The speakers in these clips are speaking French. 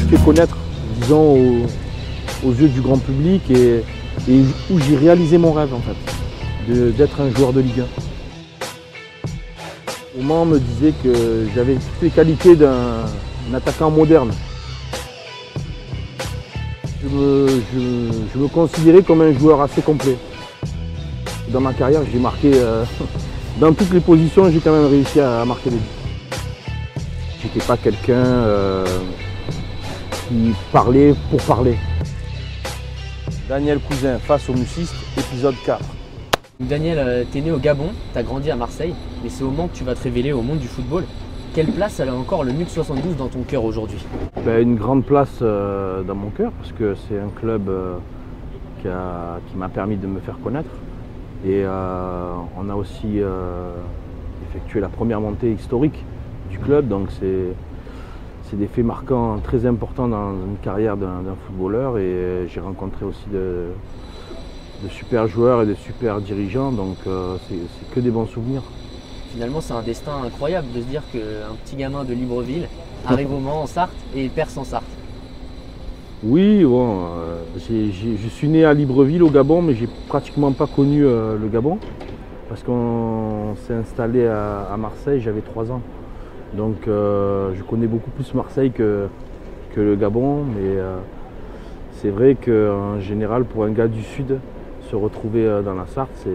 fait connaître, disons, aux yeux du grand public et où j'ai réalisé mon rêve en fait, d'être un joueur de Ligue 1. Au Mans, on me disait que j'avais toutes les qualités d'un attaquant moderne. Je me considérais comme un joueur assez complet. Dans ma carrière, j'ai marqué, dans toutes les positions, j'ai quand même réussi à marquer des buts. Je n'étais pas quelqu'un qui parlait pour parler. Daniel Cousin face au Muciste, épisode 4. Daniel, t'es né au Gabon, t'as grandi à Marseille, mais c'est au Mans que tu vas te révéler au monde du football. Quelle place a encore le MUC 72 dans ton cœur aujourd'hui? Une grande place dans mon cœur parce que c'est un club qui m'a permis de me faire connaître. Et on a aussi effectué la première montée historique du club, donc c'est des faits marquants très importants dans une carrière d'un footballeur. Et j'ai rencontré aussi de super joueurs et de super dirigeants, donc c'est que des bons souvenirs. Finalement, c'est un destin incroyable de se dire qu'un petit gamin de Libreville arrive au Mans en Sarthe et perce en Sarthe. Oui, bon, je suis né à Libreville au Gabon, mais j'ai pratiquement pas connu le Gabon parce qu'on s'est installé à Marseille, j'avais 3 ans. Donc je connais beaucoup plus Marseille que le Gabon, mais c'est vrai qu'en général, pour un gars du Sud, se retrouver dans la Sarthe,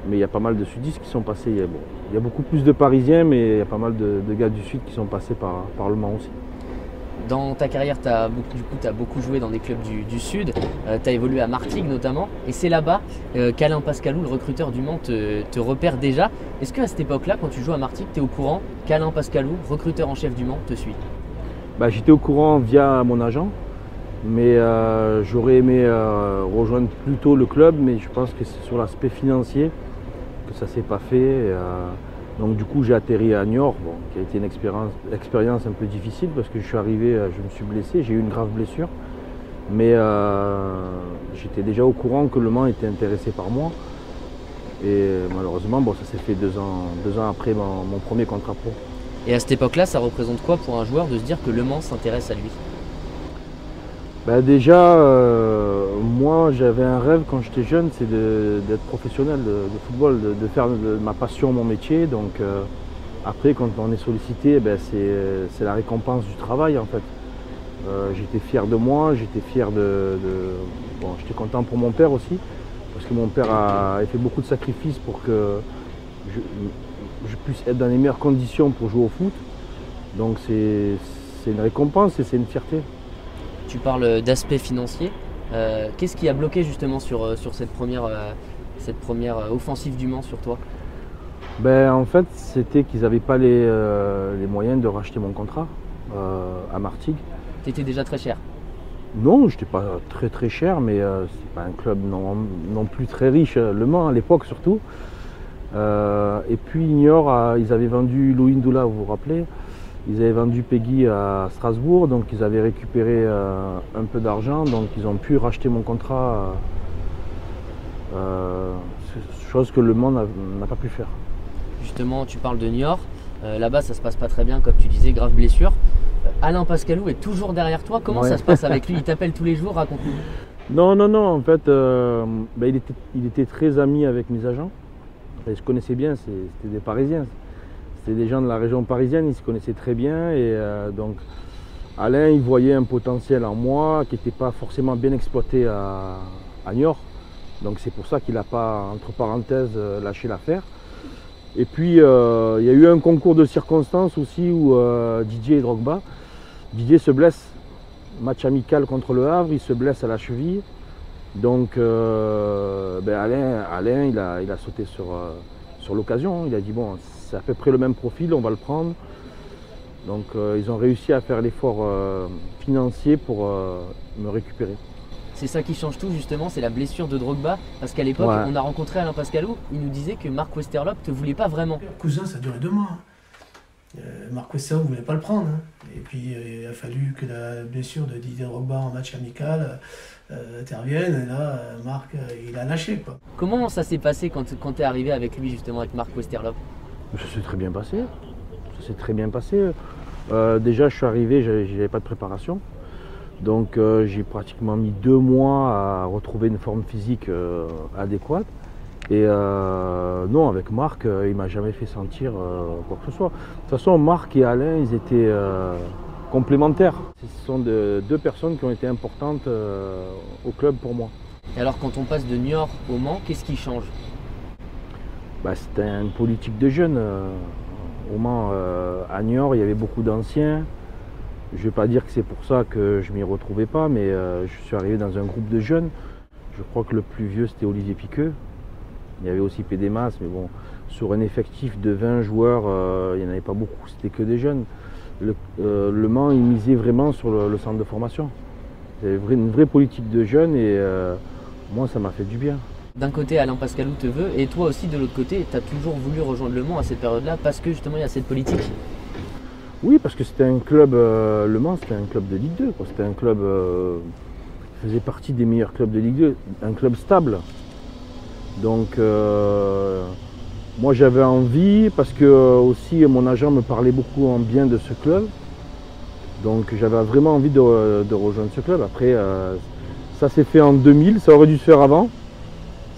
mais il y a pas mal de sudistes qui sont passés. Il y a beaucoup plus de Parisiens, mais il y a pas mal de gars du Sud qui sont passés par le Mans aussi. Dans ta carrière, tu as beaucoup joué dans des clubs du Sud, tu as évolué à Martigues notamment, et c'est là-bas qu'Alain Pascalou, le recruteur du Mans, te repère déjà. Est-ce qu'à cette époque-là, quand tu joues à Martigues, tu es au courant qu'Alain Pascalou, recruteur en chef du Mans, te suit? J'étais au courant via mon agent, mais j'aurais aimé rejoindre plus tôt le club, mais je pense que c'est sur l'aspect financier que ça ne s'est pas fait. Donc du coup j'ai atterri à Niort, qui a été une expérience un peu difficile parce que je suis arrivé, je me suis blessé, j'ai eu une grave blessure. Mais j'étais déjà au courant que le Mans était intéressé par moi. Et malheureusement, ça s'est fait 2 ans après mon premier contrat pro. Et à cette époque-là, ça représente quoi pour un joueur de se dire que le Mans s'intéresse à lui? Déjà, moi j'avais un rêve quand j'étais jeune, c'est d'être professionnel de football, de faire de ma passion mon métier. Donc après, quand on est sollicité, c'est la récompense du travail en fait. J'étais fier de moi, j'étais fier j'étais content pour mon père aussi, parce que mon père a fait beaucoup de sacrifices pour que je puisse être dans les meilleures conditions pour jouer au foot. Donc c'est une récompense et c'est une fierté. Tu parles d'aspect financier. Qu'est-ce qui a bloqué justement sur cette première offensive du Mans sur toi? En fait, c'était qu'ils n'avaient pas les moyens de racheter mon contrat à Martigues. Tu étais déjà très cher? Non, je n'étais pas très cher, mais c'est pas un club non plus très riche, Le Mans à l'époque surtout. Et puis Niort, ils avaient vendu Louis Ndoula, vous vous rappelez? Ils avaient vendu Peggy à Strasbourg, donc ils avaient récupéré un peu d'argent, donc ils ont pu racheter mon contrat, chose que le Mans n'a pas pu faire. Justement, tu parles de Niort, là-bas ça se passe pas très bien, comme tu disais, grave blessure. Alain Pascalou est toujours derrière toi, comment ça se passe avec lui? Il t'appelle tous les jours, raconte-nous. Non, en fait, il était très ami avec mes agents. Je connaissais bien, c'était des Parisiens. C'était des gens de la région parisienne, ils se connaissaient très bien. Et donc Alain, il voyait un potentiel en moi qui n'était pas forcément bien exploité à Niort. Donc c'est pour ça qu'il n'a pas, entre parenthèses, lâché l'affaire. Et puis il y a eu un concours de circonstances aussi où Didier Drogba, Didier se blesse, match amical contre le Havre, il se blesse à la cheville. Donc Alain il a sauté sur l'occasion, il a dit bon, c'est à peu près le même profil, on va le prendre. Donc ils ont réussi à faire l'effort financier pour me récupérer. C'est ça qui change tout justement, c'est la blessure de Drogba, parce qu'à l'époque on a rencontré Alain Pascalou, il nous disait que Marc Westerlo te voulait pas vraiment. Cousin, ça a duré 2 mois. Marc Westerlo ne voulait pas le prendre. Et puis il a fallu que la blessure de Didier Drogba en match amical intervienne, et là Marc il a lâché quoi. Comment ça s'est passé quand tu es arrivé avec lui justement, avec Marc Westerlo? Ça s'est très bien passé. Déjà je suis arrivé, j'avais pas de préparation. Donc j'ai pratiquement mis 2 mois à retrouver une forme physique adéquate. Et non, avec Marc, il ne m'a jamais fait sentir quoi que ce soit. De toute façon, Marc et Alain, ils étaient complémentaires. Ce sont 2 personnes qui ont été importantes au club pour moi. Et alors quand on passe de Niort au Mans, qu'est-ce qui change? C'était une politique de jeunes. Au Mans, à Niort, il y avait beaucoup d'anciens. Je ne vais pas dire que c'est pour ça que je ne m'y retrouvais pas, mais je suis arrivé dans un groupe de jeunes. Je crois que le plus vieux, c'était Olivier Piqueux. Il y avait aussi Pédémas, mais bon, sur un effectif de 20 joueurs, il n'y en avait pas beaucoup, c'était que des jeunes. Le Mans, il misait vraiment sur le centre de formation. Il y avait une vraie politique de jeunes et moi, ça m'a fait du bien. D'un côté, Alain Pascalou te veut, et toi aussi de l'autre côté, tu as toujours voulu rejoindre le Mans à cette période-là parce que justement il y a cette politique. Oui, parce que c'était un club, Le Mans, c'était un club de Ligue 2. C'était un club qui faisait partie des meilleurs clubs de Ligue 2, un club stable. Donc moi j'avais envie, parce que aussi mon agent me parlait beaucoup en bien de ce club. Donc j'avais vraiment envie de rejoindre ce club. Après, ça s'est fait en 2000, ça aurait dû se faire avant.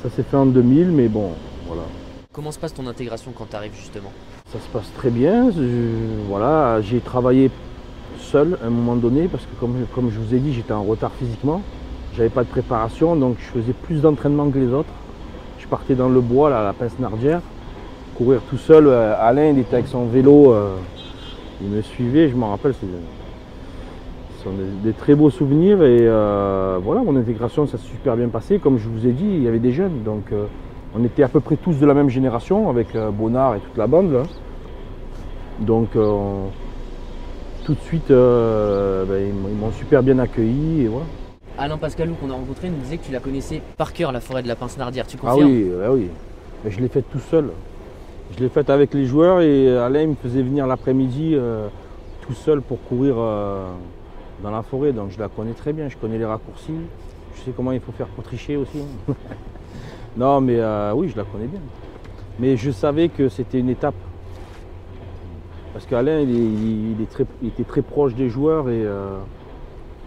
Ça s'est fait en 2000, mais bon, voilà. Comment se passe ton intégration quand tu arrives justement? Ça se passe très bien. Voilà, j'ai travaillé seul à un moment donné, parce que comme je vous ai dit, j'étais en retard physiquement. J'avais pas de préparation, donc je faisais plus d'entraînement que les autres. Je partais dans le bois, là, à la Pince-Nardière, courir tout seul. Alain, il était avec son vélo, il me suivait, je m'en rappelle. Ce sont des très beaux souvenirs et voilà, mon intégration, ça s'est super bien passé. Comme je vous ai dit, il y avait des jeunes, donc on était à peu près tous de la même génération avec Bonnard et toute la bande là. Donc tout de suite, ils m'ont super bien accueilli et voilà. Alain Pascalou qu'on a rencontré nous disait que tu la connaissais par cœur, la forêt de la Pince-Nardière, tu Ah confirmes? oui, oui. Mais je l'ai faite tout seul. Je l'ai faite avec les joueurs et Alain me faisait venir l'après-midi tout seul pour courir dans la forêt. Donc je la connais très bien, je connais les raccourcis, je sais comment il faut faire pour tricher aussi. Non mais oui, je la connais bien. Mais je savais que c'était une étape. Parce qu'Alain, il était très proche des joueurs et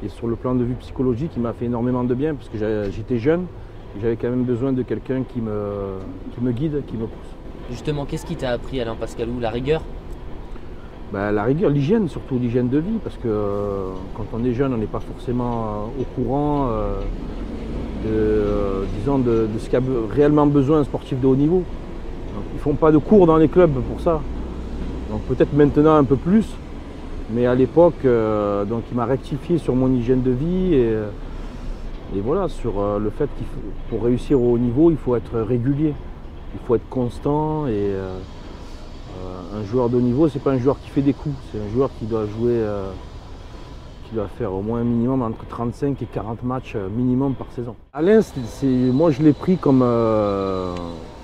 sur le plan de vue psychologique, il m'a fait énormément de bien parce que j'étais jeune et j'avais quand même besoin de quelqu'un qui me guide, qui me pousse. Justement, qu'est-ce qui t'a appris Alain Pascalou? La rigueur? La rigueur, l'hygiène, surtout l'hygiène de vie, parce que quand on est jeune, on n'est pas forcément au courant de ce qu'a réellement besoin un sportif de haut niveau. Donc, ils ne font pas de cours dans les clubs pour ça. Donc peut-être maintenant un peu plus, mais à l'époque, donc il m'a rectifié sur mon hygiène de vie et voilà, sur le fait pour réussir au haut niveau, il faut être régulier, il faut être constant et un joueur de haut niveau, c'est pas un joueur qui fait des coups, c'est un joueur qui doit jouer, qui doit faire au moins un minimum entre 35 et 40 matchs minimum par saison. Alain, moi je l'ai pris comme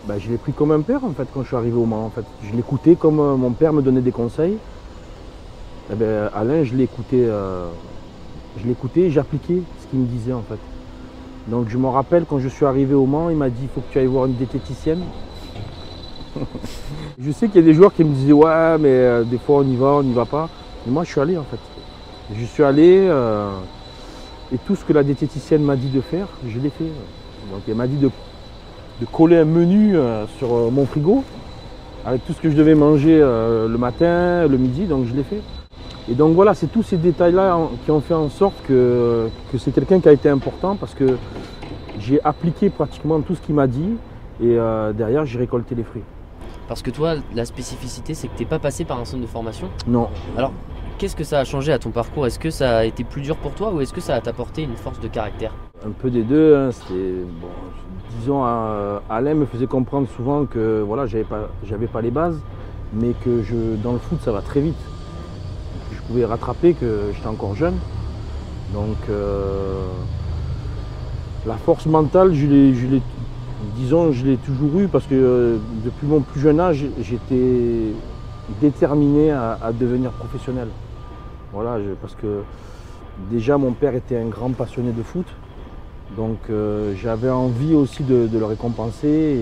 je l'ai pris comme un père en fait quand je suis arrivé au Mans. En fait. Je l'écoutais comme mon père me donnait des conseils. Et Alain, je l'écoutais, j'appliquais ce qu'il me disait en fait. Donc je me rappelle quand je suis arrivé au Mans, il m'a dit il faut que tu ailles voir une diététicienne. Je sais qu'il y a des joueurs qui me disaient ouais mais des fois on n'y va pas. Mais moi je suis allé en fait. Je suis allé et tout ce que la diététicienne m'a dit de faire, je l'ai fait. Donc elle m'a dit de coller un menu sur mon frigo avec tout ce que je devais manger le matin, le midi, donc je l'ai fait. Et donc voilà, c'est tous ces détails-là qui ont fait en sorte que c'est quelqu'un qui a été important parce que j'ai appliqué pratiquement tout ce qu'il m'a dit et derrière j'ai récolté les fruits. Parce que toi, la spécificité, c'est que tu n'es pas passé par un centre de formation. Non. Alors, qu'est-ce que ça a changé à ton parcours? Est-ce que ça a été plus dur pour toi ou est-ce que ça a t'apporté une force de caractère? Un peu des deux. Hein. Disons, Alain me faisait comprendre souvent que voilà, j'avais pas les bases, mais que dans le foot, ça va très vite. Je pouvais rattraper, que j'étais encore jeune. Donc, la force mentale, je l'ai toujours eue parce que depuis mon plus jeune âge, j'étais déterminé à devenir professionnel. Voilà, parce que déjà mon père était un grand passionné de foot, donc j'avais envie aussi de le récompenser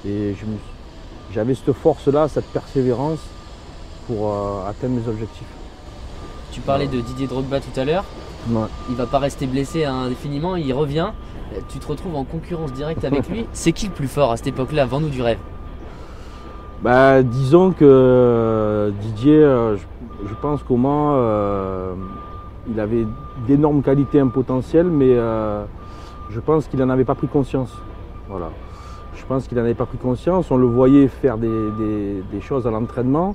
et j'avais cette force-là, cette persévérance pour atteindre mes objectifs. Tu parlais de Didier Drogba tout à l'heure. Ouais. Il va pas rester blessé indéfiniment, il revient. Tu te retrouves en concurrence directe avec lui. C'est qui le plus fort à cette époque-là? Vends-nous du rêve. Bah, disons que Didier, je pense qu'au Mans, il avait d'énormes qualités, un potentiel, mais je pense qu'il n'en avait pas pris conscience. Voilà. Je pense qu'il n'en avait pas pris conscience. On le voyait faire des choses à l'entraînement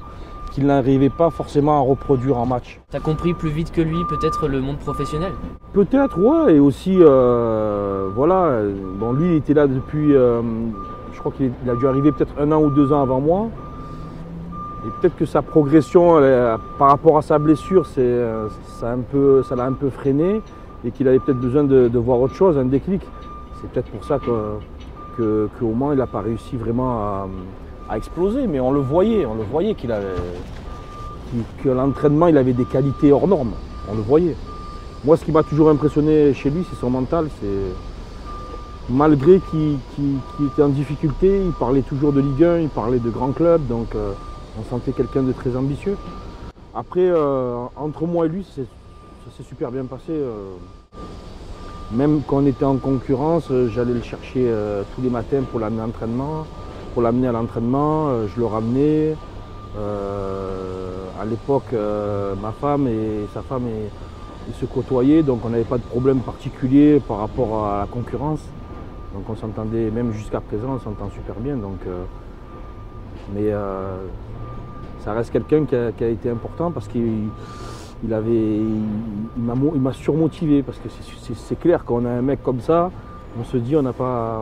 qu'il n'arrivait pas forcément à reproduire en match. T'as compris plus vite que lui peut-être le monde professionnel? Peut-être, ouais, et aussi, voilà, bon, lui il était là depuis, je crois qu'il a dû arriver peut-être 1 an ou 2 ans avant moi. Et peut-être que sa progression par rapport à sa blessure, ça l'a un peu freiné et qu'il avait peut-être besoin de voir autre chose, un déclic. C'est peut-être pour ça qu'au Mans il n'a pas réussi vraiment à exploser, mais on le voyait que l'entraînement il avait des qualités hors normes, on le voyait. Moi ce qui m'a toujours impressionné chez lui c'est son mental, malgré qu'il était en difficulté, il parlait toujours de Ligue 1, il parlait de grands clubs, donc on sentait quelqu'un de très ambitieux. Après entre moi et lui ça s'est super bien passé. Même quand on était en concurrence, j'allais le chercher tous les matins pour l'amener à l'entraînement, je le ramenais. À l'époque, ma femme et sa femme ils se côtoyaient, donc on n'avait pas de problème particulier par rapport à la concurrence. Donc on s'entendait, même jusqu'à présent, on s'entend super bien. Donc, mais ça reste quelqu'un qui a été important parce qu'il m'a surmotivé, parce que c'est clair, quand on a un mec comme ça, on se dit on a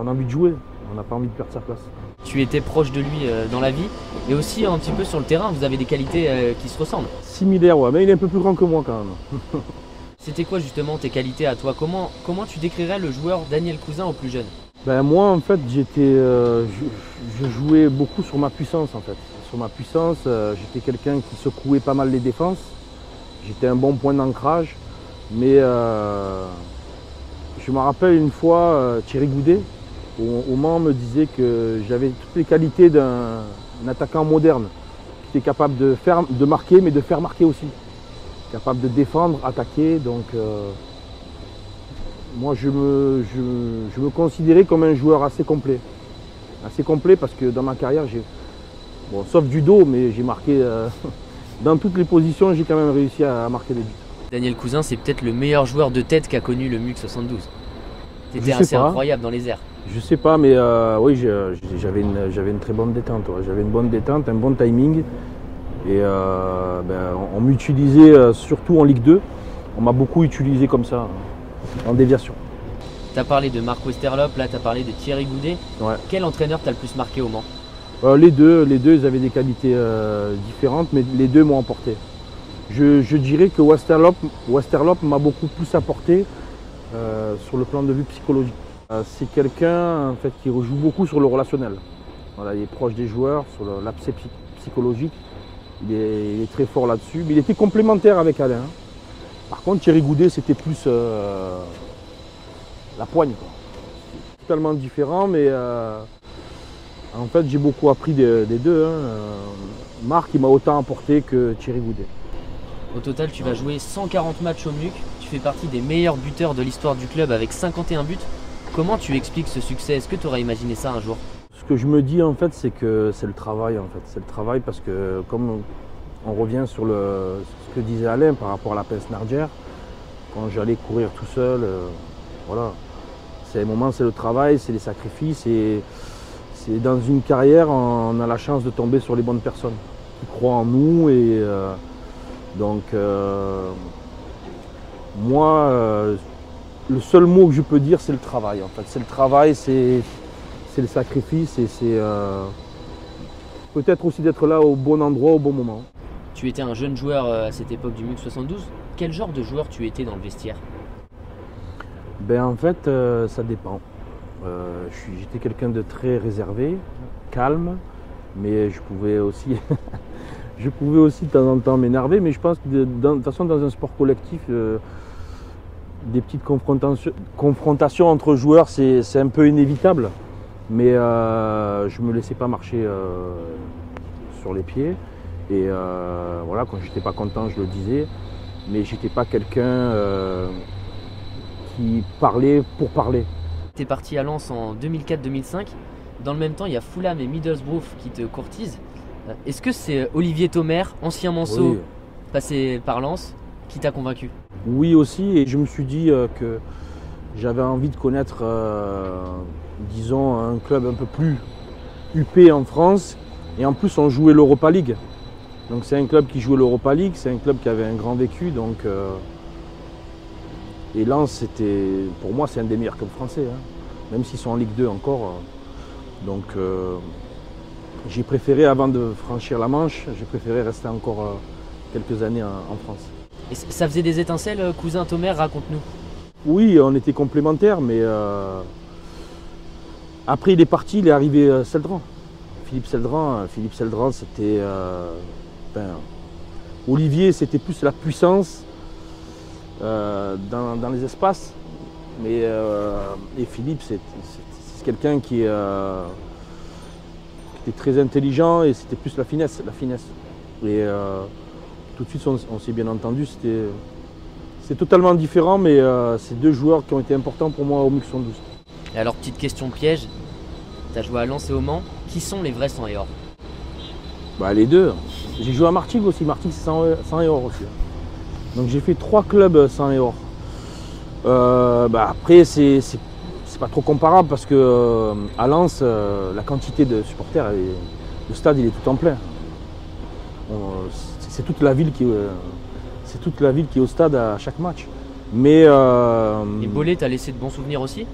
envie de jouer, on n'a pas envie de perdre sa place. Tu étais proche de lui dans la vie et aussi un petit peu sur le terrain, vous avez des qualités qui se ressemblent. Similaire, ouais, mais il est un peu plus grand que moi quand même. C'était quoi justement tes qualités à toi? Comment tu décrirais le joueur Daniel Cousin au plus jeune? Ben moi en fait je jouais beaucoup sur ma puissance en fait. Sur ma puissance, j'étais quelqu'un qui secouait pas mal les défenses. J'étais un bon point d'ancrage, mais je me rappelle une fois, Thierry Goudet, au Mans, me disait que j'avais toutes les qualités d'un attaquant moderne, qui était capable de marquer, mais de faire marquer aussi. Capable de défendre, attaquer, donc moi je me considérais comme un joueur assez complet. Assez complet parce que dans ma carrière, bon, sauf du dos, mais j'ai marqué... Dans toutes les positions, j'ai quand même réussi à marquer des buts. Daniel Cousin, c'est peut-être le meilleur joueur de tête qu'a connu le MUC 72. C'était assez incroyable dans les airs. Je sais pas, mais oui, j'avais une très bonne détente. Ouais. J'avais une bonne détente, un bon timing. Et on m'utilisait surtout en Ligue 2. On m'a beaucoup utilisé comme ça, en déviation. Tu as parlé de Marc Westerlop, là tu as parlé de Thierry Goudet. Ouais. Quel entraîneur t'a le plus marqué au Mans? Les deux, ils avaient des qualités différentes, mais les deux m'ont apporté. Je dirais que Westerlop m'a beaucoup plus apporté sur le plan de vue psychologique. C'est quelqu'un en fait, qui rejoue beaucoup sur le relationnel. Voilà, il est proche des joueurs, sur l'aspect psychologique. Il est très fort là-dessus, mais il était complémentaire avec Alain. Par contre, Thierry Goudet, c'était plus la poigne, quoi. Totalement différent, mais en fait, j'ai beaucoup appris des deux. Marc, il m'a autant apporté que Thierry Goudet. Au total, tu vas jouer 140 matchs au MUC. Tu fais partie des meilleurs buteurs de l'histoire du club avec 51 buts. Comment tu expliques ce succès? Est-ce que tu aurais imaginé ça un jour? Ce que je me dis, en fait, c'est que c'est le travail. En fait. C'est le travail parce que, comme on revient sur ce que disait Alain par rapport à la pince nardière, quand j'allais courir tout seul, voilà. C'est un moment, c'est le travail, c'est les sacrifices. C'est dans une carrière, on a la chance de tomber sur les bonnes personnes qui croient en nous. Et donc, moi, le seul mot que je peux dire, c'est le travail. En fait, c'est le travail, c'est le sacrifice et c'est peut-être aussi d'être là au bon endroit, au bon moment. Tu étais un jeune joueur à cette époque du MUC 72. Quel genre de joueur tu étais dans le vestiaire? Ben en fait, ça dépend. J'étais quelqu'un de très réservé, calme, mais je pouvais aussi de temps en temps m'énerver. Mais je pense que de toute façon, dans un sport collectif, des petites confrontations entre joueurs, c'est un peu inévitable. Mais je ne me laissais pas marcher sur les pieds. Et voilà, quand j'étais pas content, je le disais. mais j'étais pas quelqu'un qui parlait pour parler. Tu es parti à Lens en 2004-2005. Dans le même temps, il y a Fulham et Middlesbrough qui te courtisent. Est-ce que c'est Olivier Thomer, ancien Manceau, Oui. passé par Lens, qui t'a convaincu? Oui aussi, et je me suis dit que j'avais envie de connaître, disons, un club un peu plus huppé en France. Et en plus, on jouait l'Europa League. Donc c'est un club qui jouait l'Europa League, c'est un club qui avait un grand vécu. Donc, et Lens, pour moi, c'est un des meilleurs clubs français, hein, même s'ils sont en Ligue 2 encore. Donc j'ai préféré, avant de franchir la Manche, j'ai préféré rester encore quelques années en France. Et ça faisait des étincelles, cousin Thomer, raconte-nous. Oui, on était complémentaires, mais après il est parti, il est arrivé Seldran. Philippe Seldran, c'était... Olivier, c'était plus la puissance dans les espaces, mais et Philippe, c'est quelqu'un qui était très intelligent, et c'était plus la finesse. Et tout de suite, on s'est bien entendu. C'est totalement différent, mais c'est deux joueurs qui ont été importants pour moi au MUC 72. Et alors, petite question piège, tu as joué à Lens et au Mans, qui sont les vrais 100 et or? Bah, les deux. J'ai joué à Martigues aussi, Martigues c'est 100 et or aussi. Donc j'ai fait 3 clubs 100 et or. Après, c'est pas trop comparable parce que à Lens, la quantité de supporters, le stade il est tout en plein. C'est toute la ville qui est au stade à chaque match. Mais Et Bollé, t'as laissé de bons souvenirs aussi?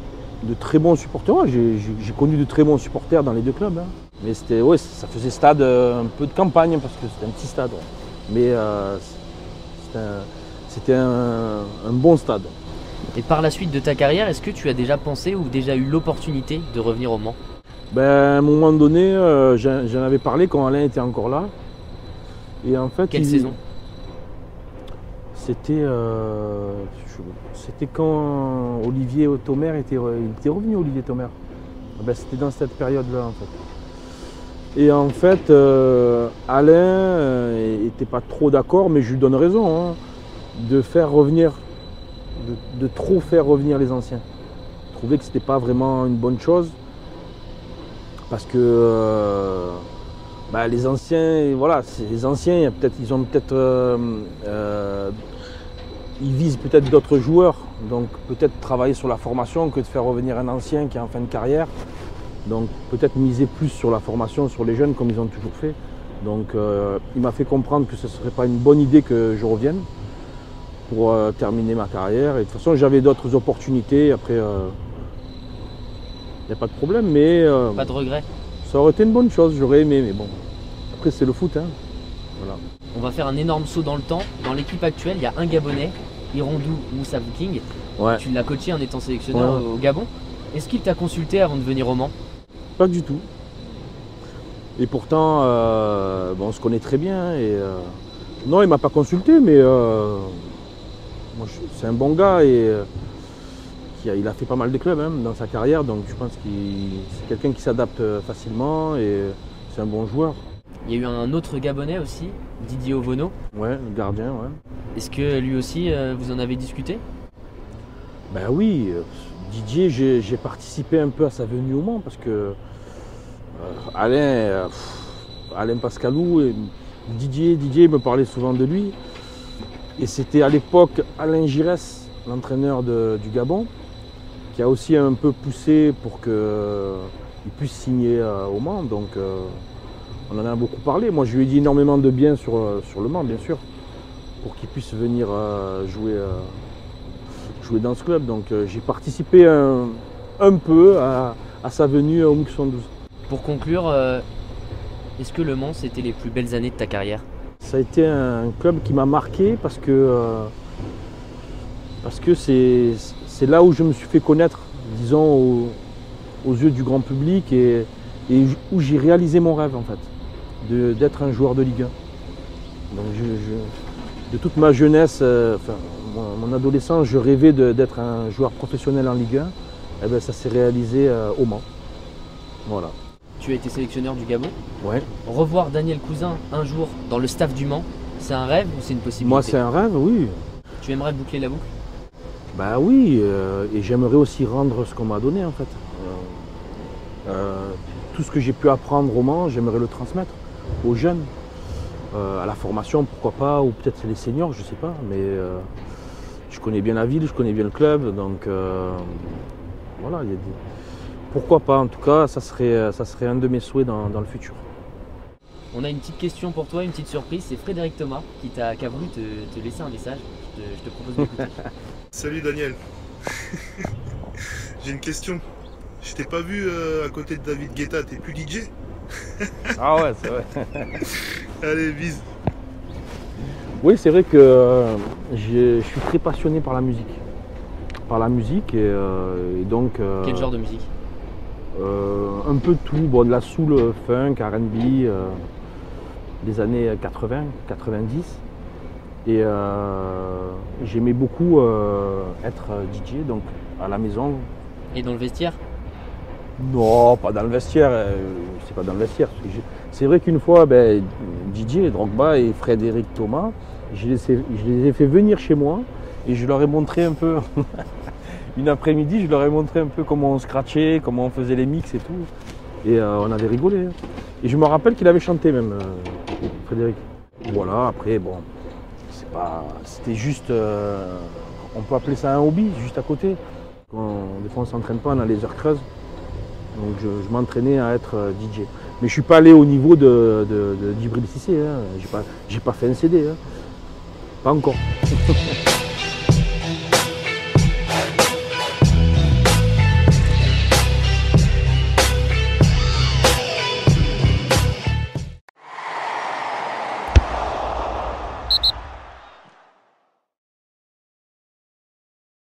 de très bons supporters, ouais, j'ai connu de très bons supporters dans les deux clubs. Hein. Mais ça faisait stade un peu de campagne parce que c'était un petit stade. Ouais. Mais c'était un bon stade. Et par la suite de ta carrière, est-ce que tu as déjà pensé ou déjà eu l'opportunité de revenir au Mans? À un moment donné, j'en avais parlé quand Alain était encore là. Et en fait, Quelle saison? C'était quand Olivier Thomer était revenu, Olivier Thomer. C'était dans cette période-là en fait. Et en fait, Alain n'était pas trop d'accord, mais je lui donne raison, hein, de trop faire revenir les anciens. Je trouvais que c'était pas vraiment une bonne chose. Parce que les anciens, voilà, les anciens, ils visent peut-être d'autres joueurs, donc peut-être travailler sur la formation que de faire revenir un ancien qui est en fin de carrière. Donc peut-être miser plus sur la formation, sur les jeunes comme ils ont toujours fait. Donc il m'a fait comprendre que ce ne serait pas une bonne idée que je revienne pour terminer ma carrière. Et de toute façon j'avais d'autres opportunités, après il n'y a pas de problème, mais... Pas de regret? Ça aurait été une bonne chose, j'aurais aimé, mais bon. Après c'est le foot, hein. Voilà. On va faire un énorme saut dans le temps. Dans l'équipe actuelle, il y a un Gabonais, Irondou Moussa King. Ouais. Tu l'as coaché en étant sélectionneur Ouais. au Gabon. Est-ce qu'il t'a consulté avant de venir au Mans? Pas du tout. Et pourtant, on se connaît très bien. Et, non, il ne m'a pas consulté, mais c'est un bon gars et il a fait pas mal de clubs, hein, dans sa carrière. Donc je pense que c'est quelqu'un qui s'adapte facilement et c'est un bon joueur. Il y a eu un autre Gabonais aussi, Didier Ovono. Ouais, le gardien, ouais. Est-ce que lui aussi, vous en avez discuté? Ben oui, Didier, j'ai participé un peu à sa venue au Mans parce que Alain Pascalou et Didier me parlait souvent de lui. Et c'était à l'époque Alain Giresse, l'entraîneur du Gabon, qui a aussi un peu poussé pour qu'il puisse signer au Mans. Donc on en a beaucoup parlé. Moi je lui ai dit énormément de bien sur le Mans, bien sûr, pour qu'il puisse venir jouer dans ce club. Donc j'ai participé un peu à sa venue au MUC 72. Pour conclure, est-ce que le Mans c'était les plus belles années de ta carrière? Ça a été un club qui m'a marqué parce que c'est là où je me suis fait connaître, disons, aux yeux du grand public et où j'ai réalisé mon rêve en fait, d'être un joueur de Ligue 1. Donc de toute ma jeunesse, mon adolescence, je rêvais d'être un joueur professionnel en Ligue 1. Et bien, ça s'est réalisé au Mans. Voilà. Tu as été sélectionneur du Gabon. Ouais. Revoir Daniel Cousin un jour dans le staff du Mans, C'est un rêve ou c'est une possibilité? Moi, c'est un rêve, oui. Tu aimerais boucler la boucle? Bah oui, et j'aimerais aussi rendre ce qu'on m'a donné en fait. Tout ce que j'ai pu apprendre au Mans, j'aimerais le transmettre aux jeunes, à la formation, pourquoi pas, ou peut-être les seniors, je sais pas, mais je connais bien la ville, je connais bien le club, donc voilà, pourquoi pas, en tout cas, ça serait un de mes souhaits dans le futur. On a une petite question pour toi, une petite surprise, c'est Frédéric Thomas qui a voulu te laisser un message, je te propose d'écouter. Salut Daniel. J'ai une question. Je t'ai pas vu à côté de David Guetta, t'es plus DJ? Ah ouais, c'est vrai. Allez, bise. Oui, c'est vrai que je suis très passionné par la musique. Et donc... Quel genre de musique? Un peu de tout, bon, de la soul, funk, R&B, des années 80, 90. Et j'aimais beaucoup être DJ, donc à la maison. Et dans le vestiaire? Non, pas dans le vestiaire, c'est pas dans le vestiaire. C'est vrai qu'une fois, DJ, Drogba et Frédéric Thomas, je les ai fait venir chez moi et je leur ai montré un peu, une après-midi, je leur ai montré un peu comment on scratchait, comment on faisait les mix et tout. Et on avait rigolé. Et je me rappelle qu'il avait chanté même, Frédéric. Voilà, après, bon, c'était juste, on peut appeler ça un hobby, juste à côté. Des fois on ne s'entraîne pas, on a les heures creuses. Donc je m'entraînais à être DJ. Mais je ne suis pas allé au niveau de Djibril Cissé, hein. J'ai pas fait un CD, hein. Pas encore.